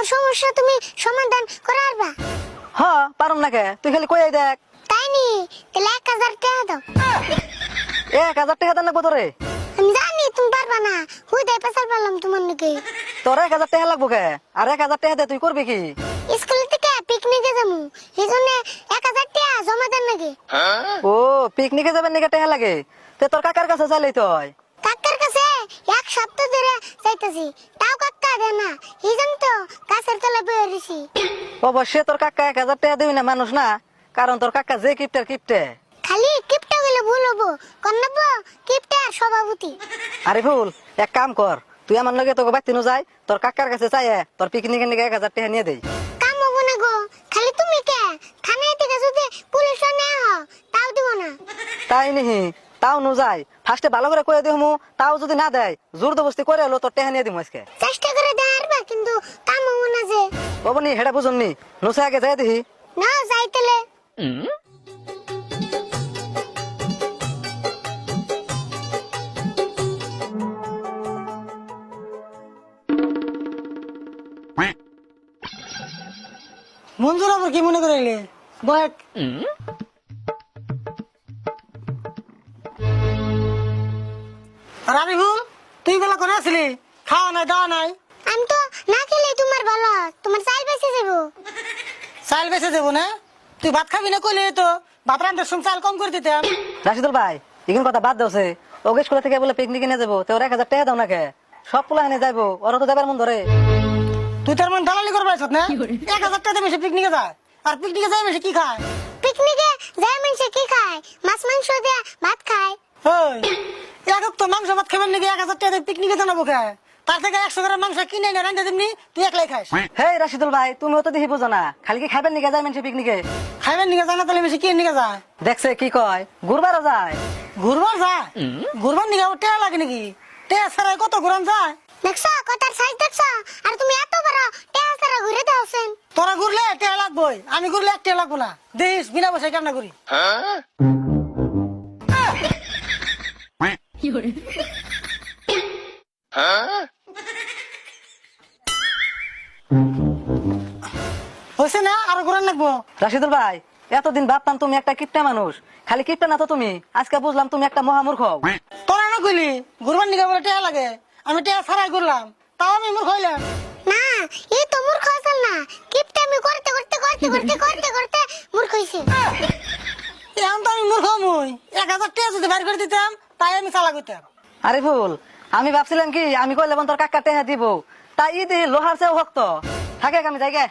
আমার সমস্যা তুমি সমাধান করে পারবা? হ্যাঁ পারুম না কে, তুই খালি কই দেখ। তাই নি? তাহলে 1000 টাকা দাও। 1000 টাকা দেন লাগবো তোরে? আমি জানি তুমি পারবা না, হুদাই পেছাল পারলাম তোমার নাকি। তোর 1000 টাকা লাগবো কে? আর 1000 টাকা দিয়ে তুই করবি কি? স্কুল থেকে পিকনিকে যাবো, এই জন্য 1000 টাকা জমা দেন নাকি। ও পিকনিকে যাবেন নাকি টাকা লাগে? তে তোর কাকার কাছে চাইলেই তো হয়। কাকার কাছে 1 সপ্তাহ ধরে চাইতেছি, তাও কাকা দেয় না, এই জন্য তো গাছের তলায় বয়ে রয়েছি। অবশ্যই তোর কাকা 1000 টাকা দিবি না মানুষ না, কারণ তোর কাকা যে কিপটার কিপটে। খালি কিপটা গেলে ভুল হবো, কন্যাব কিপটা সভাপতি। আরে ভুল, এক কাম কর, তুই আমার লগে তোকে বাইতে নো যাই, তোর কাকার কাছে চাইয়ে তোর পিকনিকের নিকে 1000 টাকা নিয়ে দেই। কাম হবো না গো, খালি তুমি কে থানায় থেকে যদি পুলিশ নেওয়া হয় তাও দিব না। তাই নিহি, তাও নো যাই, ফার্স্টে ভালো করে কয়ে দিমু, তাও যদি না দেয় জোর জবরদস্তি করে হলো তোর টাকা নিয়ে দিমু আজকে। চেষ্টা করে দেয়ারবা, কিন্তু কাম হবো না যে। বাবনি হেডা বুঝুননি, নুসে আগে যাই দেখি। না যাইতেলে মঞ্জুর আবার কি মনে করাইলে বয়েক রাবিবুল, তুই বেলা করে আসলি, খাওয়া নাই দাওয়া নাই। আমি তো না খেলে তোমার ভালো, তোমার চাল বেঁচে যাবো। চাল বেঁচে দেবো না? তুই ভাত খাবি না কইলে তো ভাত রান্নার সময় চাল কম করে দিতাম। রাশিদুল ভাই এখন কথা বাদ দেওছে, ওকে স্কুলে থেকে বলে পিকনিকে নিয়ে যাবো, তো ওর 1000 টাকা দাও না কে? সব পোলা এনে যাইবো, ওরা তো যাবার মন ধরে। তুই তার মানে দালালি করবে না? 1000 টাকা বেশি পিকনিকে যায়, আর পিকনিকে যায় বেশি কি খায়? পিকনিকে যায় মানুষে কি খায়? মাছ মাংস দিয়ে ভাত খায়। ওই এক তো মাংস ভাত খাবেন নাকি 1000 টাকা পিকনিকে জানাবো খায়? তার থেকে 100 গ্রাম মাংস কিনে এনে রান্না দিবনি, তুই একলাই খাস। হে রাশিদুল ভাই, তুমিও তো দেখি বুঝো না, খালি কি খাবেন নিকে যায় মানুষ পিকনিকে? খাইবেন নিকে জানা তাহলে বেশি কিনে নিকে যায়? দেখছে কি কয়, ঘুরবারও যায়। ঘুরবার যায়? ঘুরবার নিকে আবার টেয়া লাগে নাকি? টেয়া ছাড়া কত ঘুরান যায়? দেখছো কথার সাইজ দেখছো? আর তুমি এত বড় টেহা ছাড়া ঘুরে দাওছেন। তোরা ঘুরলে টেয়া লাগবই, আমি ঘুরলে এক টেয়া লাগবো না। দেশ বিনা পয়সায় কেমন করি? হয়েছে না, আরো ঘুরান লাগবো। রাশিদুল ভাই এতদিন ভাবতাম তুমি একটা কিপটা মানুষ, খালি কিপটা না তো তুমি, আজকে বুঝলাম তুমি একটা মহামূর্খ। তোরা না কইলি ঘুরবার নিকে বলে টেয়া লাগে, আমি টেয়া ছাড়াই ঘুরলাম, তাও আমি মূর্খ হইলাম। না, এই তো মূর্খ আসল না, কিপটামি করতে করতে করতে করতে করতে করতে মূর্খ হইছে। এখন তো আমি মূর্খ মুই, 1000 টাকা যদি বাইর করে দিতাম তাই আমি চালা করতাম। আরে ভুল, আমি ভাবছিলাম কি আমি কইলে তোর কাকা টেহা দিব, তাই ই দিহি লোহার চেয়েও ভক্ত থাকে, আমি যাই গে।